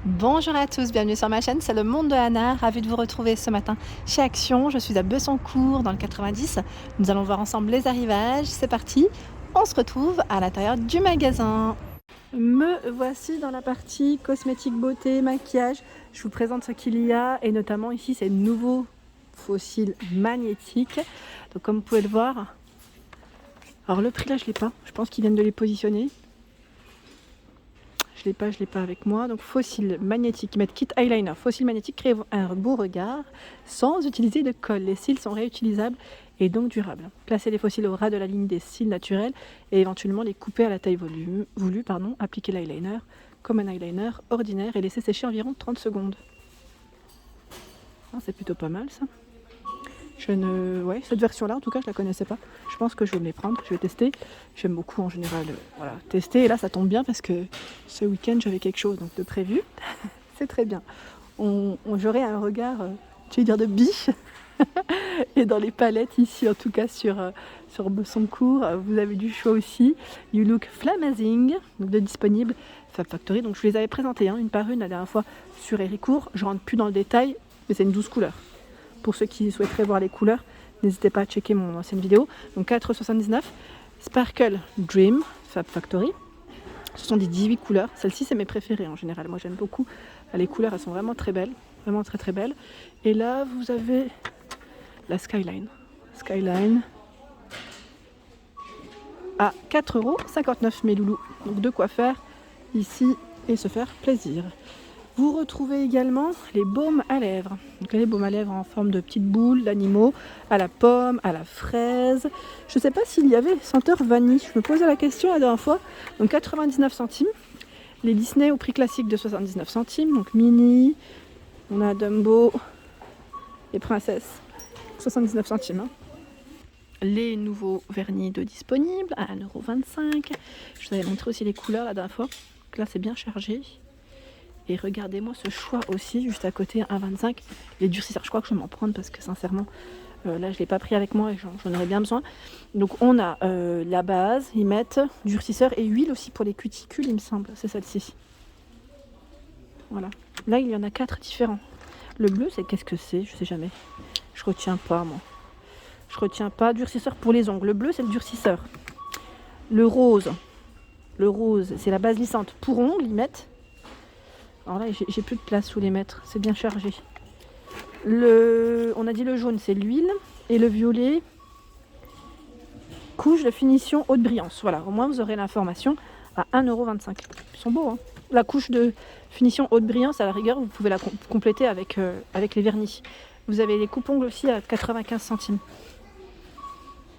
Bonjour à tous, bienvenue sur ma chaîne, c'est le monde de Anna, ravie de vous retrouver ce matin chez Action. Je suis à Besancourt dans le 90, nous allons voir ensemble les arrivages, c'est parti, on se retrouve à l'intérieur du magasin. Me voici dans la partie cosmétique, beauté, maquillage, je vous présente ce qu'il y a et notamment ici ces nouveaux fossiles magnétiques. Donc comme vous pouvez le voir, alors le prix là je l'ai pas, je pense qu'ils viennent de les positionner. Je l'ai pas avec moi. Donc fossiles magnétiques, ils mettent kit eyeliner. Fossiles magnétiques créent un beau regard sans utiliser de colle. Les cils sont réutilisables et donc durables. Placez les fossiles au ras de la ligne des cils naturels et éventuellement les couper à la taille voulue. Appliquez l'eyeliner comme un eyeliner ordinaire et laissez sécher environ 30 secondes. Ah, c'est plutôt pas mal ça. Ouais, cette version-là, en tout cas, je la connaissais pas. Je pense que je vais me les prendre, je vais tester. J'aime beaucoup en général tester. Et là, ça tombe bien parce que ce week-end, j'avais quelque chose donc, de prévu. C'est très bien. J'aurai un regard, je vais dire, de biche. Et dans les palettes ici, en tout cas sur Besancourt, vous avez du choix aussi. You Look Flamazing, donc de disponible Fab Factory. Donc je vous les avais présentées une par une la dernière fois sur Héricourt. Je rentre plus dans le détail, mais c'est une 12 couleurs. Pour ceux qui souhaiteraient voir les couleurs, n'hésitez pas à checker mon ancienne vidéo. Donc 4,79. Sparkle Dream Fab Factory. Ce sont des 18 couleurs. Celles-ci, c'est mes préférées en général. Moi, j'aime beaucoup. Les couleurs, elles sont vraiment très belles. Vraiment très très belles. Et là, vous avez la Skyline. Skyline à 4,59 € mes loulous. Donc de quoi faire ici et se faire plaisir. Vous retrouvez également les baumes à lèvres. Donc les baumes à lèvres en forme de petites boules d'animaux, à la pomme, à la fraise. Je ne sais pas s'il y avait senteur vanille. Je me posais la question la dernière fois. Donc 99 centimes. Les Disney au prix classique de 79 centimes. Donc mini, on a Dumbo et Princesse. 79 centimes. Les nouveaux vernis de disponibles à 1,25 €. Je vous avais montré aussi les couleurs la dernière fois. Donc là c'est bien chargé. Et regardez-moi ce choix aussi, juste à côté, 1,25 €. Les durcisseurs, je crois que je vais m'en prendre parce que sincèrement, là je ne l'ai pas pris avec moi et j'en aurais bien besoin. Donc on a la base, ils mettent durcisseur et huile aussi pour les cuticules, il me semble, c'est celle-ci. Voilà. Là il y en a 4 différents. Le bleu, c'est qu'est-ce que c'est? Je sais jamais. Je retiens pas moi. Je retiens pas. Durcisseur pour les ongles. Le bleu, c'est le durcisseur. Le rose, c'est la base lissante pour ongles, ils mettent. Alors là, j'ai plus de place où les mettre, c'est bien chargé. On a dit le jaune, c'est l'huile. Et le violet, couche de finition haute brillance. Voilà, au moins vous aurez l'information à 1,25 €. Ils sont beaux, hein. La couche de finition haute brillance, à la rigueur, vous pouvez la compléter avec les vernis. Vous avez les coupes-ongles aussi à 95 centimes.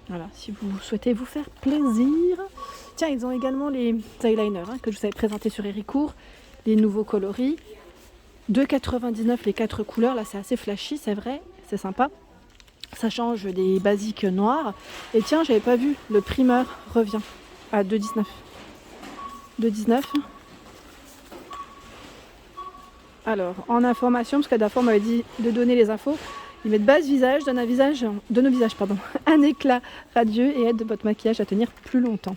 Voilà, si vous souhaitez vous faire plaisir. Tiens, ils ont également les eyeliners que je vous avais présentés sur Héricourt. Les nouveaux coloris. 2,99 € les 4 couleurs. Là, c'est assez flashy, c'est vrai. C'est sympa. Ça change des basiques noirs. Et tiens, j'avais pas vu. Le primeur revient à 2,19 €. 2,19 €. Alors, en information, parce que la dernière fois, on m'avait dit de donner les infos. Ils mettent base visage, donne de nos visages, un éclat radieux et aide votre maquillage à tenir plus longtemps.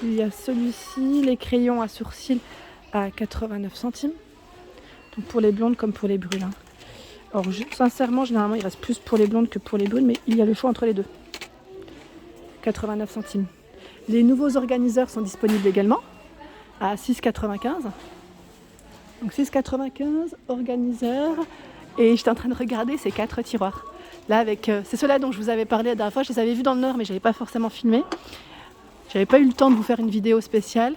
Il y a celui-ci, les crayons à sourcils à 89 centimes. Donc pour les blondes comme pour les brunes. Alors sincèrement, généralement, il reste plus pour les blondes que pour les brunes, mais il y a le choix entre les deux. 89 centimes. Les nouveaux organiseurs sont disponibles également à 6,95 €. Donc 6,95 € organiseurs. Et j'étais en train de regarder ces 4 tiroirs. Là, c'est ceux-là dont je vous avais parlé la dernière fois. Je les avais vus dans le Nord, mais je n'avais pas forcément filmé. J'avais pas eu le temps de vous faire une vidéo spéciale.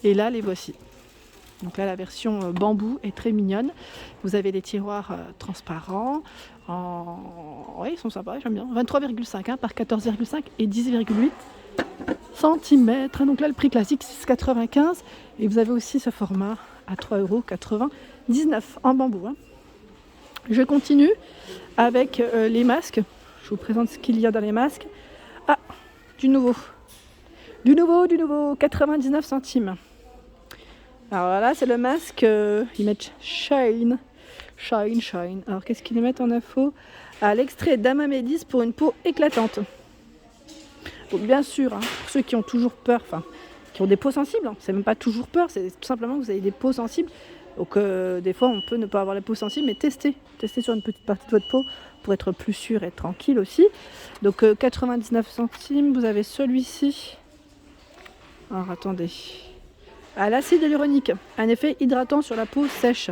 Et là, les voici. Donc là, la version bambou est très mignonne. Vous avez des tiroirs transparents. Oui, ils sont sympas, j'aime bien. 23,5 par 14,5 et 10,8 cm. Donc là, le prix classique, 6,95 €. Et vous avez aussi ce format à 3,99 € en bambou. Je continue avec les masques. Je vous présente ce qu'il y a dans les masques. Ah, du nouveau. 99 centimes. Alors là, c'est le masque. Ils mettent Shine. Alors qu'est-ce qu'ils mettent en info? L'extrait d'Amamédis pour une peau éclatante. Donc bien sûr, pour ceux qui ont toujours peur, qui ont des peaux sensibles. Hein. C'est même pas toujours peur, c'est tout simplement que vous avez des peaux sensibles. Donc des fois on peut ne pas avoir la peau sensible, mais testez sur une petite partie de votre peau pour être plus sûr et tranquille aussi. Donc 99 centimes, vous avez celui-ci. Alors attendez. À l'acide hyaluronique, un effet hydratant sur la peau sèche.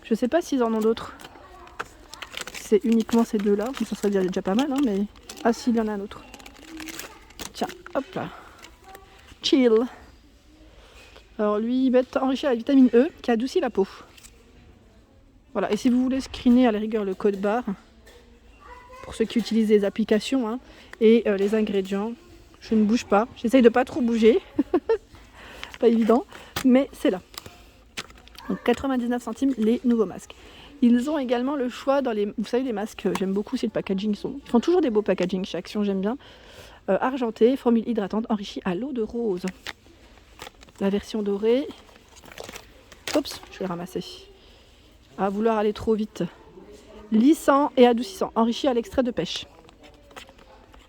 Je sais pas s'ils en ont d'autres. C'est uniquement ces deux-là, ça serait déjà pas mal, hein, mais... Ah si, il y en a un autre. Tiens, hop là. Chill. Alors lui, il va être enrichi à la vitamine E, qui adoucit la peau. Voilà, et si vous voulez screener à la rigueur le code barre, pour ceux qui utilisent les applications, hein, et les ingrédients, je ne bouge pas. J'essaye de pas trop bouger. Pas évident, mais c'est là. Donc 99 centimes les nouveaux masques. Ils ont également le choix dans les... Vous savez les masques, j'aime beaucoup aussi le packaging. Ils font toujours des beaux packaging chez Action, j'aime bien. Argenté, formule hydratante enrichie à l'eau de rose. La version dorée. Oups, je vais le ramasser. À vouloir aller trop vite. Lissant et adoucissant, enrichi à l'extrait de pêche.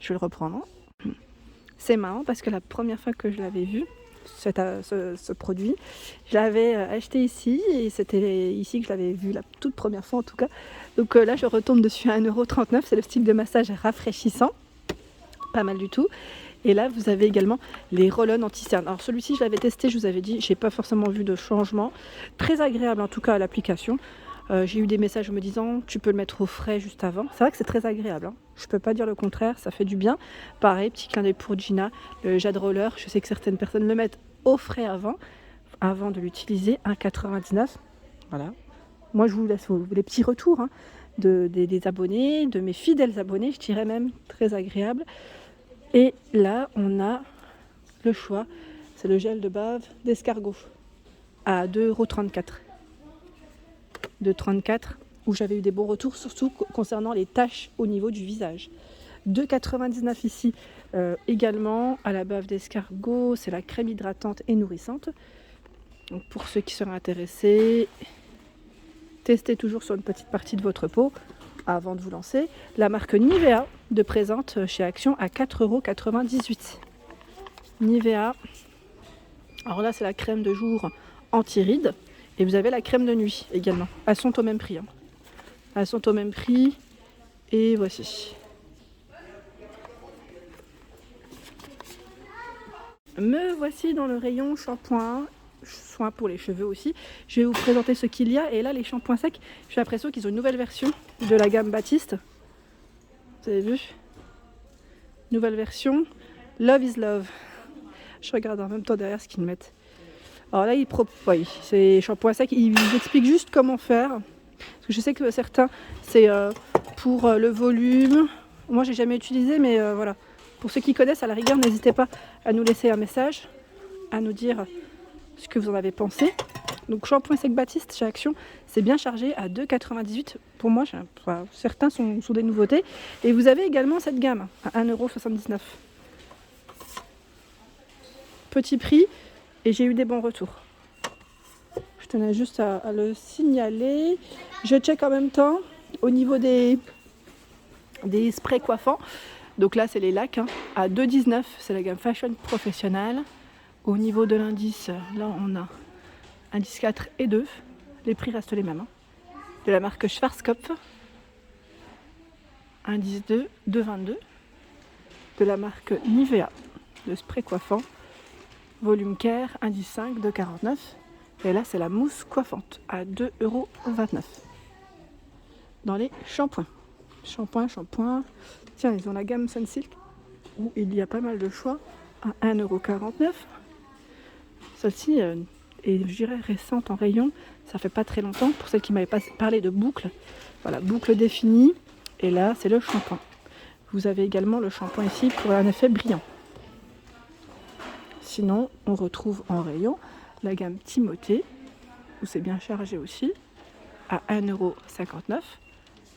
Je vais le reprendre. C'est marrant parce que la première fois que je l'avais vu, ce produit, je l'avais acheté ici et c'était ici que je l'avais vu la toute première fois en tout cas. Donc là je retombe dessus à 1,39 €, c'est le stick de massage rafraîchissant, pas mal du tout. Et là vous avez également les roll-on anti-cerne. Alors celui-ci je l'avais testé, je vous avais dit, j'ai pas forcément vu de changement, très agréable en tout cas à l'application. J'ai eu des messages me disant tu peux le mettre au frais juste avant. C'est vrai que c'est très agréable, hein. Je peux pas dire le contraire, ça fait du bien. Pareil, petit clin d'œil pour Gina, le Jade Roller, je sais que certaines personnes le mettent au frais avant de l'utiliser, 1,99 €. Voilà. Moi je vous laisse les petits retours, hein, des abonnés, de mes fidèles abonnés, je dirais même, très agréable. Et là on a le choix, c'est le gel de bave d'escargot à 2,34 €. De 34, où j'avais eu des bons retours, surtout concernant les taches au niveau du visage. 2,99 € ici, également à la bave d'escargot, c'est la crème hydratante et nourrissante. Donc pour ceux qui seraient intéressés, testez toujours sur une petite partie de votre peau avant de vous lancer. La marque Nivea de présente chez Action à 4,98 €. Nivea, alors là c'est la crème de jour anti-rides. Et vous avez la crème de nuit également. Elles sont au même prix. Hein. Elles sont au même prix. Et voici. Me voici dans le rayon shampoing. Soins pour les cheveux aussi. Je vais vous présenter ce qu'il y a. Et là, les shampoings secs, j'ai l'impression qu'ils ont une nouvelle version de la gamme Baptiste. Vous avez vu? Nouvelle version. Love is love. Je regarde en même temps derrière ce qu'ils mettent. Alors là, oui, c'est shampoing sec, ils expliquent juste comment faire. Parce que je sais que certains, c'est pour le volume. Moi, j'ai jamais utilisé, mais voilà. Pour ceux qui connaissent, à la rigueur, n'hésitez pas à nous laisser un message, à nous dire ce que vous en avez pensé. Donc, shampoing sec Baptiste chez Action, c'est bien chargé à 2,98 €. Pour moi, certains sont des nouveautés. Et vous avez également cette gamme à 1,79 €. Petit prix. Et j'ai eu des bons retours. Je tenais juste à le signaler. Je check en même temps au niveau des sprays coiffants. Donc là, c'est les lacs. Hein, à 2,19 €. C'est la gamme Fashion Professionnelle. Au niveau de l'indice, là, on a indice 4 et 2. Les prix restent les mêmes. Hein. De la marque Schwarzkopf. Indice 2, 2,22 €. De la marque Nivea. Le spray coiffant. Volume Care, indice 5, 2,49 €. Et là, c'est la mousse coiffante à 2,29 €. Dans les shampoings. Shampoing. Tiens, ils ont la gamme Sunsilk où il y a pas mal de choix à 1,49 €. Celle-ci est, je dirais, récente en rayon. Ça fait pas très longtemps. Pour celles qui m'avaient pas parlé de boucle. Voilà, boucle définie. Et là, c'est le shampoing. Vous avez également le shampoing ici pour un effet brillant. Sinon, on retrouve en rayon la gamme Timothée, où c'est bien chargé aussi, à 1,59 €.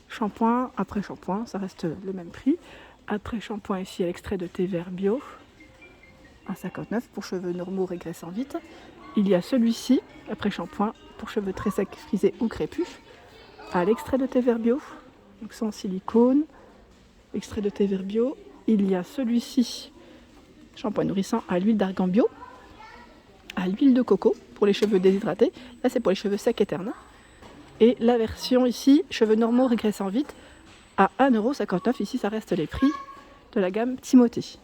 Shampoing après shampoing, ça reste le même prix. Après shampoing ici, à l'extrait de thé vert bio, 1,59 € pour cheveux normaux régressant vite. Il y a celui-ci, après shampoing, pour cheveux très secs, frisés ou crépus, à l'extrait de thé vert bio, donc sans silicone, extrait de thé vert bio. Il y a celui-ci Shampoing nourrissant à l'huile d'argan bio, à l'huile de coco pour les cheveux déshydratés. Là, c'est pour les cheveux secs et ternes. Et la version ici, cheveux normaux régressant vite, à 1,59 €. Ici, ça reste les prix de la gamme Timothée.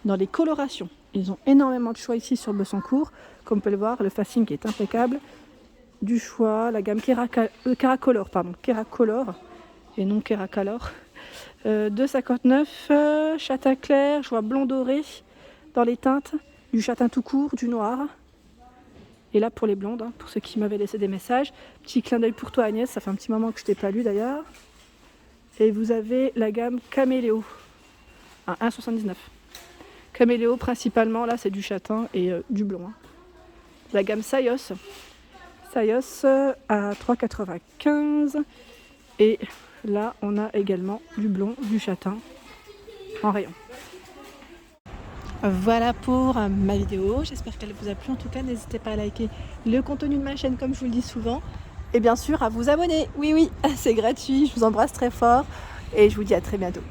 Dans les colorations, ils ont énormément de choix ici sur Bessancourt. Comme vous pouvez le voir, le facing qui est impeccable. Du choix, la gamme Keracolor, et non Keracolor. 2,59 €, châtain clair, je vois blond doré dans les teintes, du châtain tout court, du noir. Et là pour les blondes, pour ceux qui m'avaient laissé des messages. Petit clin d'œil pour toi Agnès, ça fait un petit moment que je t'ai pas lu d'ailleurs. Et vous avez la gamme Caméléo à 1,79 €. Caméléo principalement, là c'est du châtain et du blond. La gamme Sayos à 3,95 €. Et là on a également du blond, du châtain en rayon. Voilà pour ma vidéo, j'espère qu'elle vous a plu. En tout cas, n'hésitez pas à liker le contenu de ma chaîne comme je vous le dis souvent. Et bien sûr à vous abonner, oui, c'est gratuit, je vous embrasse très fort et je vous dis à très bientôt.